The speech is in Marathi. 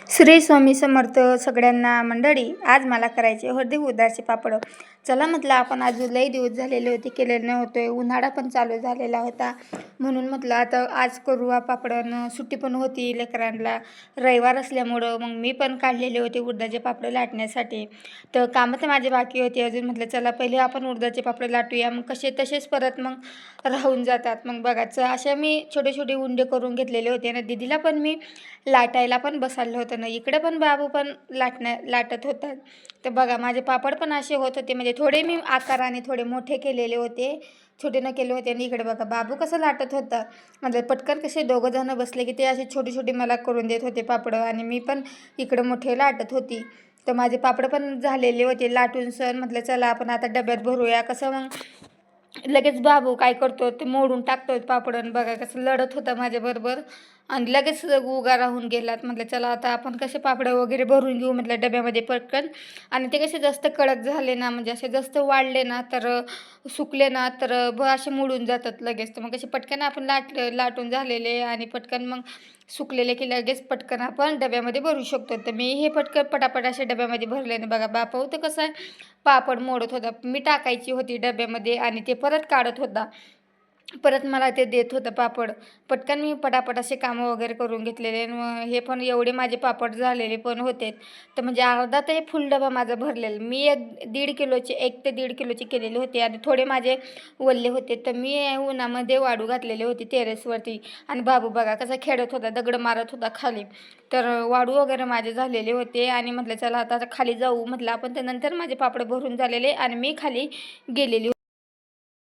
श्री स्वामी समर्थ सगळ्यांना मंडळी. आज मला करायचे हळदी उडदाचे पापड. चला म्हटलं आपण आज लई दिवस झालेले होते केलेले नव्हते, उन्हाळा पण चालू झालेला होता म्हणून म्हटलं आता आज करूया पापड. सुट्टी पण होती लेकरांना, रविवार असल्यामुळं मग मी पण काढलेले होते उडदाचे पापड लाटण्यासाठी. तर कामं तर माझे बाकी होते अजून. म्हटलं चला पहिले आपण उडदाचे पापड लाटूया, मग कसे तसेच परत मग राहून जातात. मग बघायचं असे मी छोटे छोटे उंडे करून घेतलेले होते ना. दीदीला पण मी लाटायला पण बसवलं होतं ना, इकडे पण बाबू पण लाटत होता. तर बघा माझे पापड पण असे होत होते, म्हणजे थोडे मी आकाराने थोडे मोठे केलेले होते, छोटे न केले होते. आणि इकडे बघा बाबू कसं लाटत होता. म्हणजे पटकन कसे दोघं जण बसले की ते असे छोटे छोटे मला करून देत होते पापड, आणि मी पण इकडं मोठे लाटत होती. तर माझे पापड पण झालेले होते लाटून सण. म्हटलं चला आपण आता डब्यात भरूया. कसं मग लगेच बाबू काय करतो ते मोडून टाकतोय पापड, आणि बघा कसं लढत होता माझ्याबरोबर आणि लगेच उगा राहून गेलात. म्हटलं चला आता आपण कसे पापड वगैरे भरून घेऊ म्हटलं डब्यामध्ये पटकन. आणि ते कसे जास्त कडक झाले ना, म्हणजे असे जास्त वाढले ना तर सुकले ना तर असे मोडून जातात लगेच. तर मग कसे पटकन आपण लाटून झालेले आणि पटकन मग सुकलेले की लगेच पटकन आपण डब्यामध्ये भरू शकतो. तर मी हे पटकन पटापट असे डब्यामध्ये भरले ना. बघा बापा होतं कसं आहे, पापड मोडत होता. मी टाकायची होती डब्यामध्ये आणि ते परत काढत होता, परत मला ते देत होतं पापड. पटकन मी पटापट असे कामं वगैरे करून घेतलेले. आणि मग हे पण एवढे माझे पापड झालेले पण होते. तर म्हणजे अर्धा तर हे फुल डबा माझा भरलेला. मी 1 ते दीड किलोचे केलेले होते आणि थोडे माझे वल्ले होते. तर मी उन्हामध्ये वाळू घातलेले होते टेरेसवरती. आणि बाबू बघा कसा खेळत होता, दगड मारत होता खाली. तर वाळू वगैरे माझे झालेले होते आणि म्हटलं चला आता खाली जाऊ म्हटलं आपण. त्यानंतर माझे पापड भरून झालेले आणि मी खाली गेलेली